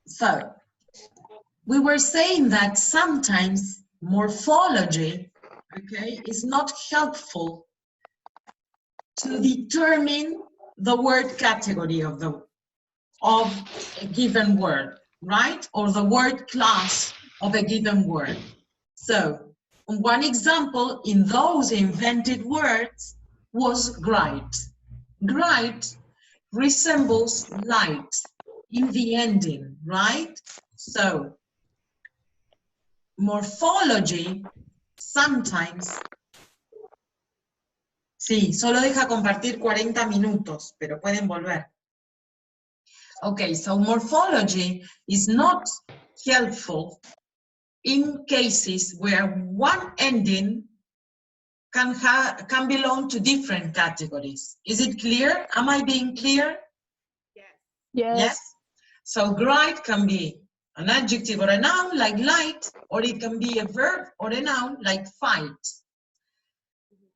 So, we were saying that sometimes morphology, okay, is not helpful to determine the word category of a given word, right? Or the word class of a given word. So, one example in those invented words was bright. Bright resembles light in the ending, right? So, morphology sometimes. Sí, solo deja compartir 40 minutos, pero pueden volver. Okay, so morphology is not helpful in cases where one ending can belong to different categories. Is it clear? Am I being clear? Yes. So bright can be an adjective or a noun like light, or it can be a verb or a noun like fight.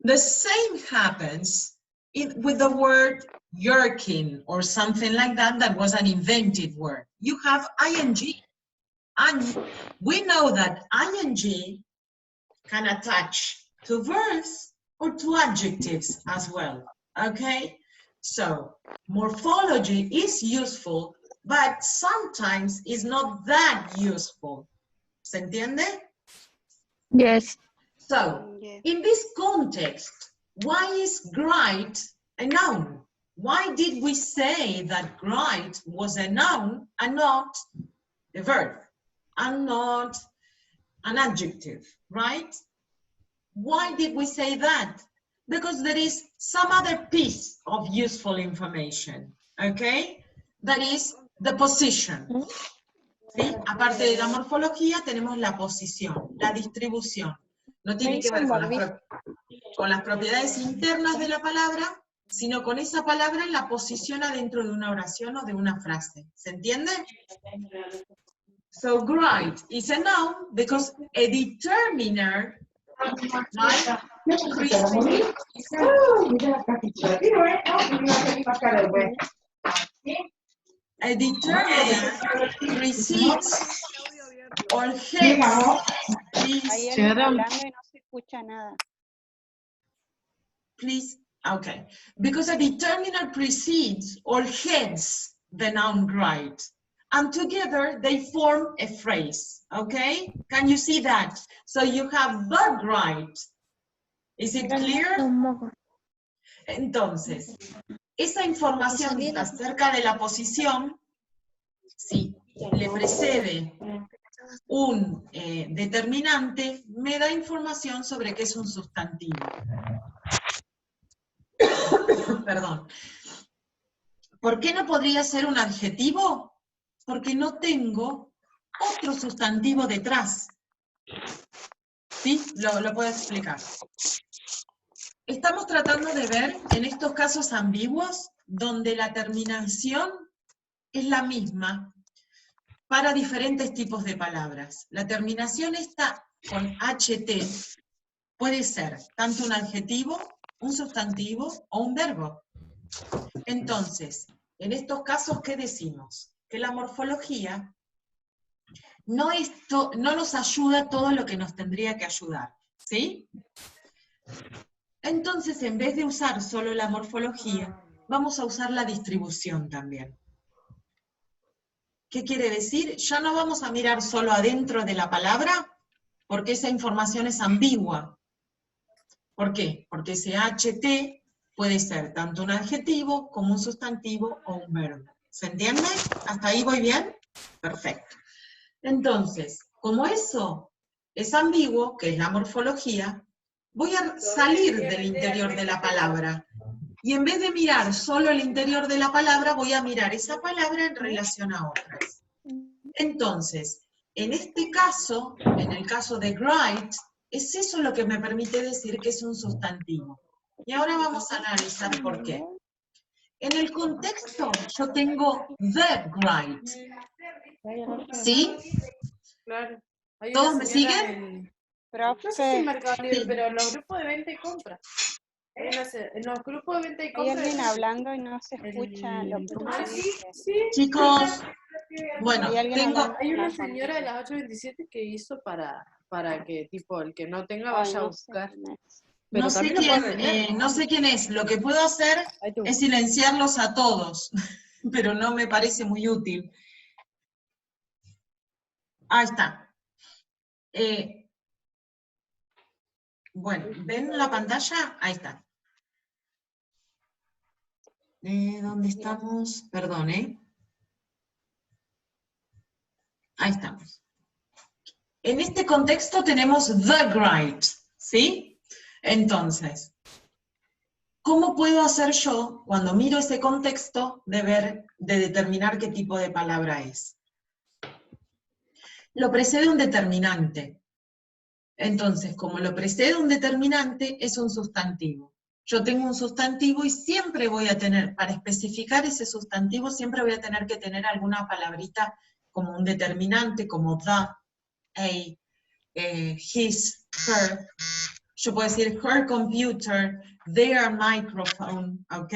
The same happens with the word yerkin or something like that, that was an invented word. You have ing, and we know that ing can attach to verbs or to adjectives as well, okay? So morphology is useful, but sometimes is not that useful. ¿Se entiende? Yes. So, in this context, why is bright a noun? Why did we say that bright was a noun and not a verb, and not an adjective, right? Why did we say that? Because there is some other piece of useful information, okay? That is the position. ¿Sí? Aparte de la morfología, tenemos la posición, la distribución. No tiene que ver con las propiedades internas de la palabra, sino con esa palabra en la posición adentro de una oración o de una frase. ¿Se entiende? So, bright is a noun because a determiner, right? A determiner precedes or heads. Ahí él está hablando y no se escucha nada. Please, okay. Because a determiner precedes or heads the noun bright. And together they form a phrase, okay? Can you see that? So you have the bright. Is it clear? Entonces, esa información acerca de la posición, si le precede un determinante, me da información sobre qué es un sustantivo. Perdón. ¿Por qué no podría ser un adjetivo? Porque no tengo otro sustantivo detrás. ¿Sí? Lo puedo explicar. Estamos tratando de ver en estos casos ambiguos donde la terminación es la misma para diferentes tipos de palabras. La terminación está con HT, puede ser tanto un adjetivo, un sustantivo o un verbo. Entonces, en estos casos, ¿qué decimos? Que la morfología no nos ayuda todo lo que nos tendría que ayudar, ¿sí? Entonces, en vez de usar solo la morfología, vamos a usar la distribución también. ¿Qué quiere decir? Ya no vamos a mirar solo adentro de la palabra, porque esa información es ambigua. ¿Por qué? Porque ese HT puede ser tanto un adjetivo como un sustantivo o un verbo. ¿Se entiende? ¿Hasta ahí voy bien? Perfecto. Entonces, como eso es ambiguo, que es la morfología, voy a salir del interior de la palabra. Y en vez de mirar solo el interior de la palabra, voy a mirar esa palabra en relación a otras. Entonces, en este caso, en el caso de bright, es eso lo que me permite decir que es un sustantivo. Y ahora vamos a analizar por qué. En el contexto, yo tengo the bright. ¿Sí? Claro. ¿Todos me siguen? No sé si en Mercado Libre, Sí. pero en los grupos de venta y compra. En los grupos de venta y Hay compra. alguien hablando y no se escucha lo que Ah, dice. sí. Chicos, Bueno, Hay alguien tengo... hablando. Hay una señora de las 8:27 que hizo para que, tipo, el que no tenga vaya a No sé buscar. quién es. Pero No sé, también lo puede vender, ¿no? no sé quién es. Lo que puedo hacer Ahí te es busco. silenciarlos a todos, pero no me parece muy útil. Ahí está. Bueno, ¿ven la pantalla? Ahí está. ¿Dónde estamos? Perdón, ¿eh? Ahí estamos. En este contexto tenemos the great, ¿sí? Entonces, ¿cómo puedo hacer yo, cuando miro ese contexto, de determinar qué tipo de palabra es? Lo precede un determinante. Entonces, como lo precede un determinante, es un sustantivo. Yo tengo un sustantivo y siempre voy a tener, para especificar ese sustantivo, siempre voy a tener que tener alguna palabrita como un determinante, como the, a, his, her. Yo puedo decir her computer, their microphone, ¿ok?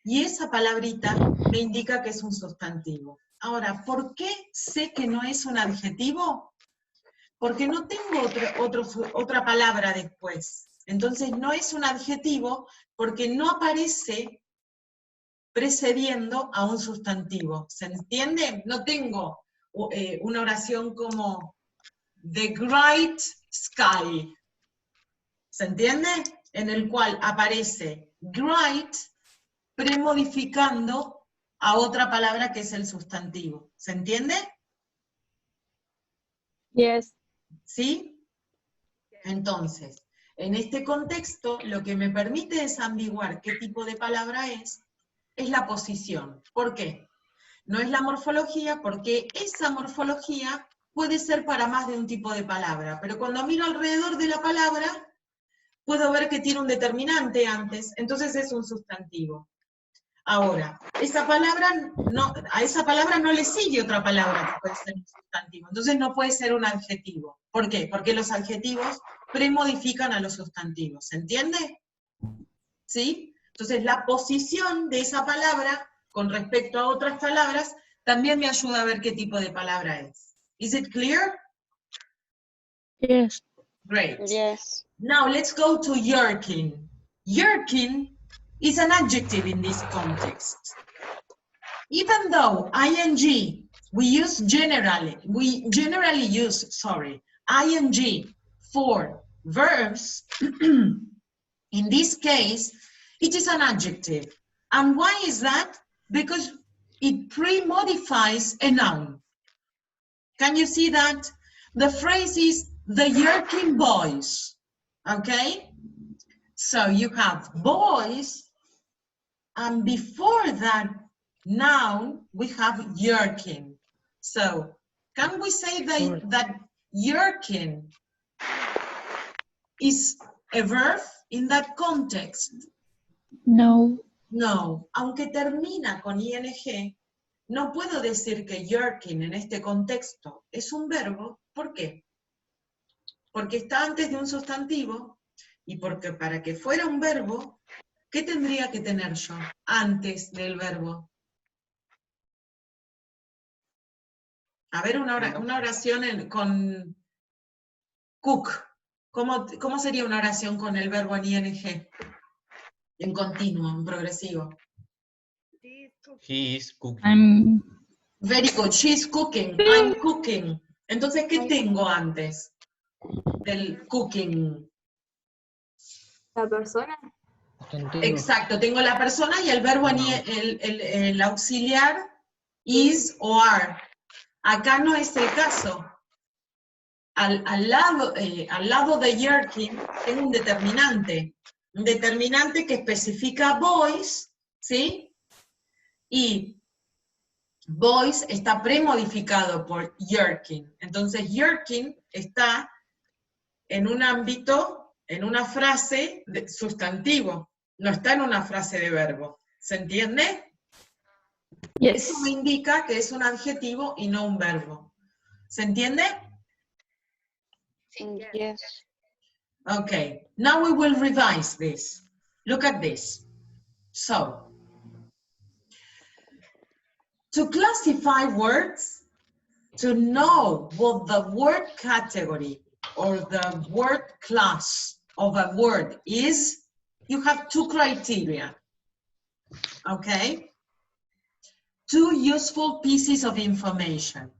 Y esa palabrita me indica que es un sustantivo. Ahora, ¿por qué sé que no es un adjetivo? Porque no tengo otra palabra después. Entonces no es un adjetivo porque no aparece precediendo a un sustantivo. ¿Se entiende? No tengo una oración como the great sky. ¿Se entiende? En el cual aparece great premodificando a otra palabra que es el sustantivo. ¿Se entiende? Yes. ¿Sí? Entonces, en este contexto, lo que me permite desambiguar qué tipo de palabra es la posición. ¿Por qué? No es la morfología, porque esa morfología puede ser para más de un tipo de palabra, pero cuando miro alrededor de la palabra, puedo ver que tiene un determinante antes, entonces es un sustantivo. Ahora, a esa palabra no le sigue otra palabra que puede ser un sustantivo, entonces no puede ser un adjetivo. ¿Por qué? Porque los adjetivos premodifican a los sustantivos, ¿se entiende? ¿Sí? Entonces la posición de esa palabra con respecto a otras palabras también me ayuda a ver qué tipo de palabra es. Is it clear? Yes. Great. Yes. Now let's go to yerkin. Yerkin is an adjective in this context. Even though ing, we generally use ing for verbs, in this case, it is an adjective. And why is that? Because it pre-modifies a noun. Can you see that? The phrase is the Yerkin boys, okay? So you have boys, and before that noun, we have Yerkin. So can we say that Yerkin is a verb in that context? No. No, aunque termina con ing, no puedo decir que yerkin en este contexto es un verbo. ¿Por qué? Porque está antes de un sustantivo y porque para que fuera un verbo, ¿qué tendría que tener yo antes del verbo? A ver, una oración con cook. ¿Cómo sería una oración con el verbo en ing? En continuo, en progresivo. He is cooking. I'm Very good, she's cooking, I'm cooking. Entonces, ¿qué tengo antes del cooking? La persona. Exacto, tengo la persona y el verbo, el auxiliar is o are. Acá no es el caso. Al lado de yerkin tengo un determinante que especifica boys, ¿sí? Y boys está premodificado por yerkin. Entonces yerkin está en un ámbito, en una frase de sustantivo, no está en una frase de verbo. ¿Se entiende? yes. Eso me indica que es un adjetivo y no un verbo. ¿Se entiende? Yes. Okay, now we will revise this. Look at this. So, To classify words, to know what the word category or the word class of a word is, you have two criteria, okay? Two useful pieces of information.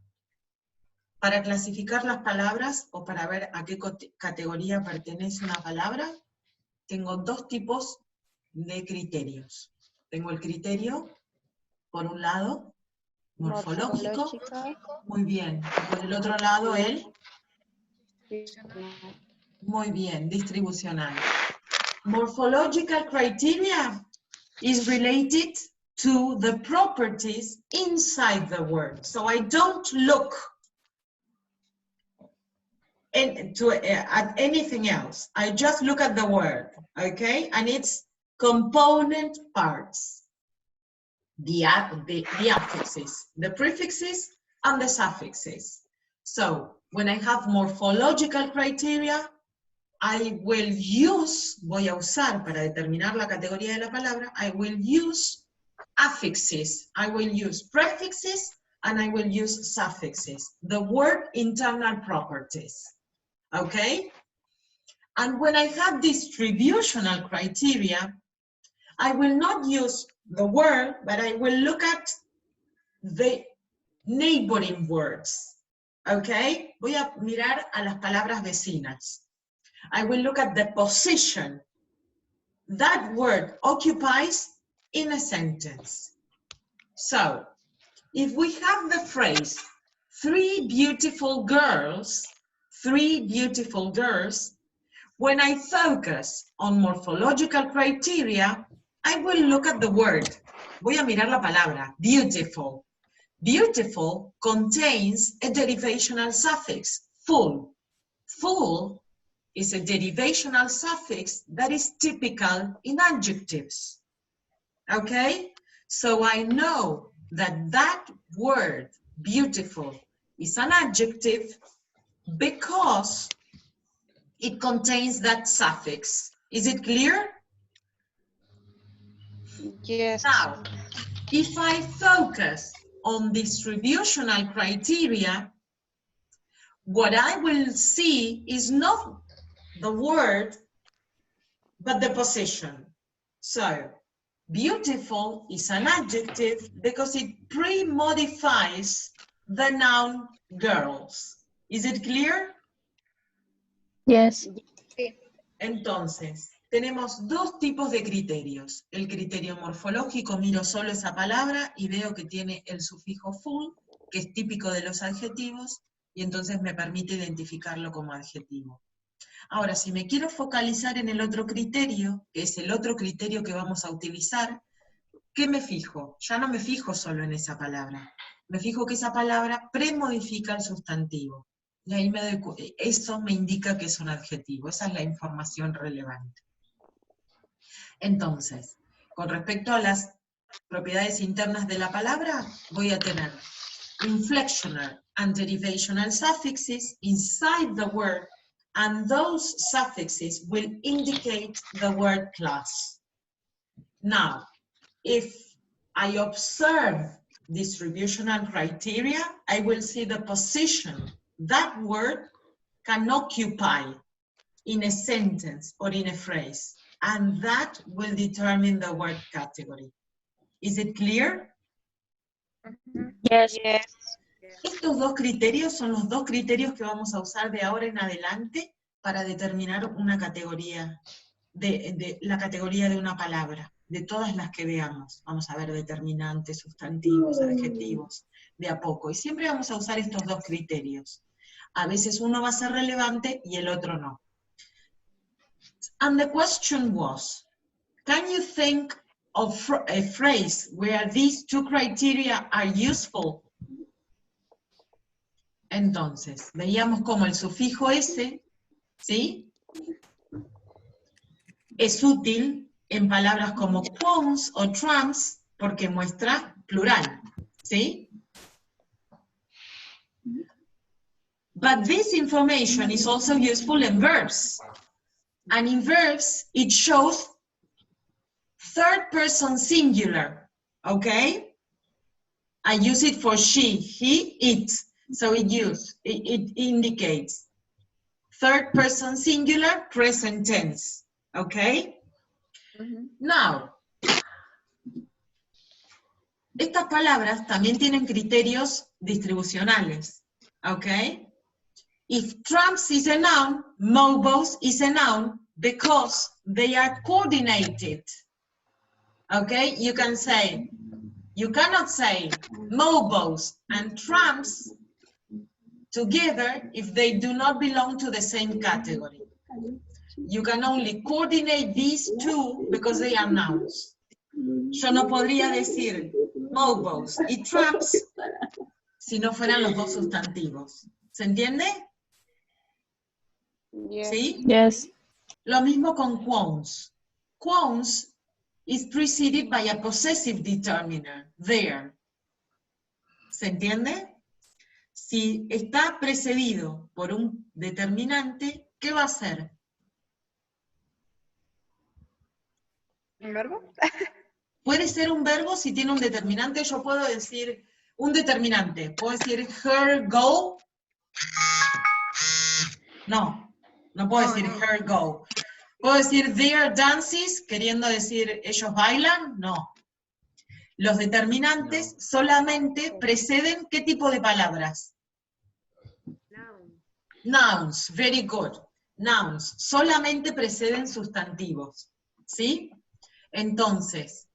Para clasificar las palabras o para ver a qué categoría pertenece una palabra, tengo dos tipos de criterios. Tengo el criterio, por un lado, morfológico, muy bien. Por el otro lado, el, muy bien, distribucional. Morphological criteria is related to the properties inside the word. So I don't look at anything else. I just look at the word, okay? And its component parts. The affixes, the prefixes, and the suffixes. So when I have morphological criteria, I will use, voy a usar para determinar la categoría de la palabra, I will use affixes, I will use prefixes, and I will use suffixes, the word internal properties, okay? And when I have distributional criteria, I will not use the word, but I will look at the neighboring words, okay? Voy a mirar a las palabras vecinas. I will look at the position that word occupies in a sentence. So, if we have the phrase, three beautiful girls, when I focus on morphological criteria, I will look at the word. Voy a mirar la palabra, beautiful. Beautiful contains a derivational suffix, full. Full is a derivational suffix that is typical in adjectives. Okay? So I know that that word, beautiful, is an adjective because it contains that suffix. Is it clear? Yes. Now, if I focus on distributional criteria, what I will see is not the word, but the position. So, beautiful is an adjective because it pre-modifies the noun girls. Is it clear? Yes. Entonces, tenemos dos tipos de criterios. El criterio morfológico, miro solo esa palabra y veo que tiene el sufijo full, que es típico de los adjetivos, y entonces me permite identificarlo como adjetivo. Ahora, si me quiero focalizar en el otro criterio, que es el otro criterio que vamos a utilizar, ¿qué me fijo? Ya no me fijo solo en esa palabra. Me fijo que esa palabra premodifica el sustantivo. Y ahí eso me indica que es un adjetivo. Esa es la información relevante. Entonces, con respecto a las propiedades internas de la palabra, voy a tener inflectional and derivational suffixes inside the word, and those suffixes will indicate the word class. Now, if I observe distributional criteria, I will see the position that word can occupy in a sentence or in a phrase, and that will determine the word category. Is it clear? Yes. Yes. Estos dos criterios son los dos criterios que vamos a usar de ahora en adelante para determinar una categoría, la categoría de una palabra, de todas las que veamos. Vamos a ver determinantes, sustantivos, adjetivos, de a poco. Y siempre vamos a usar estos dos criterios. A veces uno va a ser relevante y el otro no. And the question was, can you think of a phrase where these two criteria are useful? Entonces, veíamos como el sufijo S, ¿sí? Es útil en palabras como quons o trams porque muestra plural, ¿sí? But this information is also useful in verbs. And in verbs, it shows third person singular, okay? I use it for she, he, it. So it indicates third person singular, present tense. Okay? Now, estas palabras también tienen criterios distribucionales. Okay? If trumps is a noun, mobiles is a noun because they are coordinated. Okay? You cannot say mobiles and trumps together if they do not belong to the same category. You can only coordinate these two because they are nouns. Yo no podría decir mobiles y trumps si no fueran los dos sustantivos. ¿Se entiende? Yes. ¿Sí? Yes. Lo mismo con quons. Quons is preceded by a possessive determiner, there. ¿Se entiende? Si está precedido por un determinante, ¿qué va a hacer? ¿Un verbo? Puede ser un verbo si tiene un determinante. Yo puedo decir un determinante. Puedo decir her go. No, no puedo decir her go. ¿Puedo decir their dances, queriendo decir ellos bailan? No. Los determinantes solamente preceden ¿qué tipo de palabras? Nouns, very good. Nouns, solamente preceden sustantivos. ¿Sí? Entonces,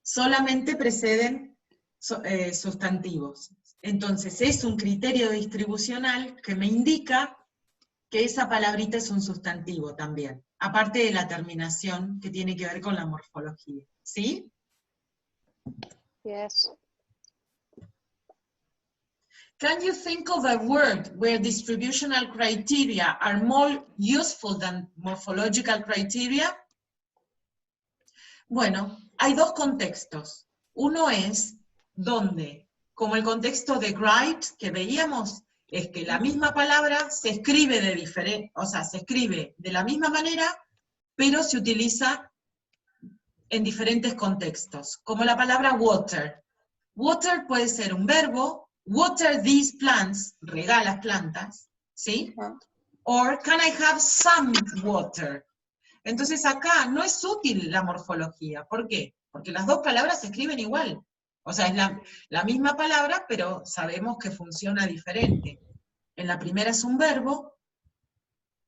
solamente preceden sustantivos. Entonces, es un criterio distribucional que me indica que esa palabrita es un sustantivo también, aparte de la terminación que tiene que ver con la morfología. ¿Sí? Yes. Can you think of a word where distributional criteria are more useful than morphological criteria? Bueno, hay dos contextos. Uno es donde, como el contexto de Wright que veíamos, es que la misma palabra se escribe se escribe de la misma manera, pero se utiliza en diferentes contextos, como la palabra water. Water puede ser un verbo, water these plants, rega las plantas, ¿sí? Or can I have some water? Entonces acá no es útil la morfología. ¿Por qué? Porque las dos palabras se escriben igual. O sea, es la misma palabra, pero sabemos que funciona diferente. En la primera es un verbo,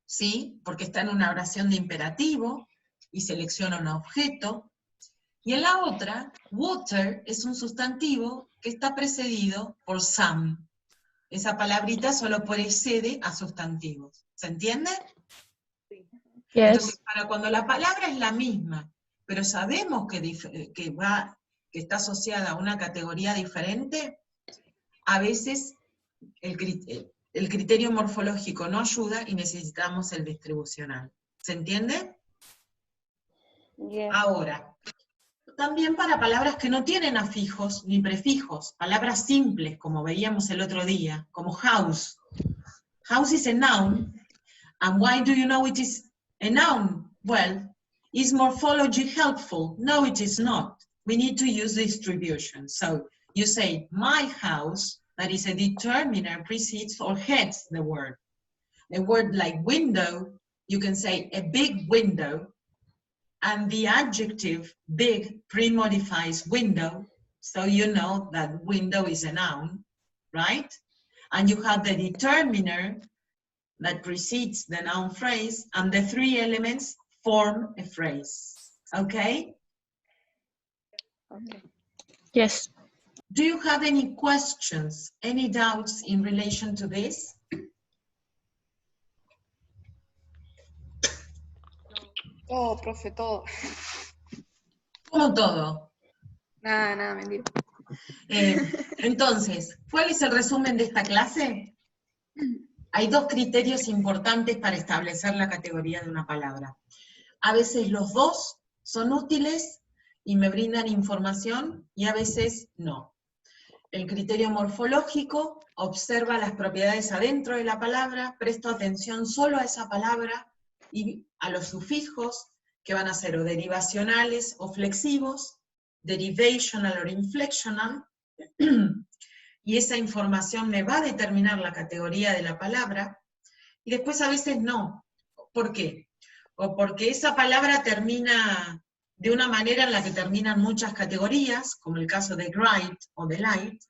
¿sí? Porque está en una oración de imperativo, y selecciona un objeto. Y en la otra, water es un sustantivo que está precedido por some. Esa palabrita solo precede a sustantivos. ¿Se entiende? Entonces, Yes. para cuando la palabra es la misma, pero sabemos que está asociada a una categoría diferente, a veces el criterio morfológico no ayuda y necesitamos el distribucional. ¿Se entiende? Yes. Ahora, también para palabras que no tienen afijos ni prefijos, palabras simples, como veíamos el otro día, como house. House is a noun, and why do you know it is a noun? Well, is morphology helpful? No, it is not. We need to use distribution. So you say, my house, that is a determiner, precedes or heads the word. A word like window, you can say a big window, and the adjective big pre-modifies window, so you know that window is a noun, right? And you have the determiner that precedes the noun phrase, and the three elements form a phrase, okay? Okay. Yes. Do you have any questions, any doubts in relation to this? Todo, profe, todo. Como todo. Nada, mentira. Entonces, ¿cuál es el resumen de esta clase? Hay dos criterios importantes para establecer la categoría de una palabra. A veces los dos son útiles y me brindan información, y a veces no. El criterio morfológico observa las propiedades adentro de la palabra, presto atención solo a esa palabra y a los sufijos, que van a ser o derivacionales o flexivos, derivational o inflectional, y esa información me va a determinar la categoría de la palabra, y después a veces no. ¿Por qué? O porque esa palabra termina de una manera en la que terminan muchas categorías, como el caso de great o de light,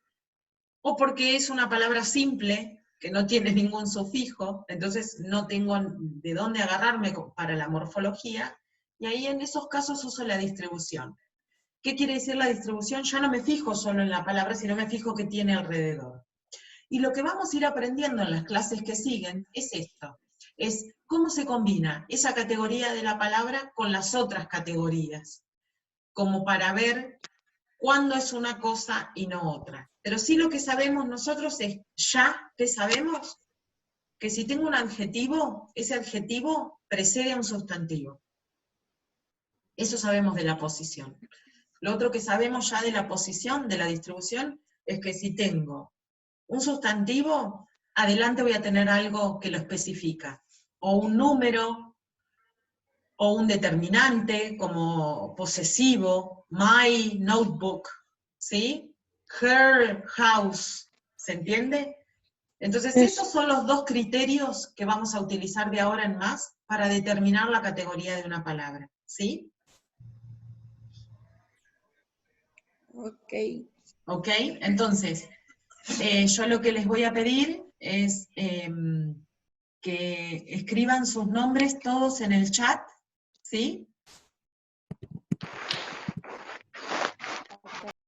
o porque es una palabra simple, que no tiene ningún sufijo, entonces no tengo de dónde agarrarme para la morfología, y ahí en esos casos uso la distribución. ¿Qué quiere decir la distribución? Ya no me fijo solo en la palabra, sino me fijo qué tiene alrededor. Y lo que vamos a ir aprendiendo en las clases que siguen es esto, es cómo se combina esa categoría de la palabra con las otras categorías, como para ver cuándo es una cosa y no otra. Pero sí lo que sabemos nosotros es, ya que sabemos, que si tengo un adjetivo, ese adjetivo precede a un sustantivo. Eso sabemos de la posición. Lo otro que sabemos ya de la posición, de la distribución, es que si tengo un sustantivo, adelante voy a tener algo que lo especifica, o un número, o un determinante, como posesivo, my notebook, ¿sí? Her house, ¿se entiende? Entonces esos son los dos criterios que vamos a utilizar de ahora en más para determinar la categoría de una palabra, ¿sí? Ok. ¿Ok? Entonces, yo lo que les voy a pedir es que escriban sus nombres todos en el chat, ¿sí?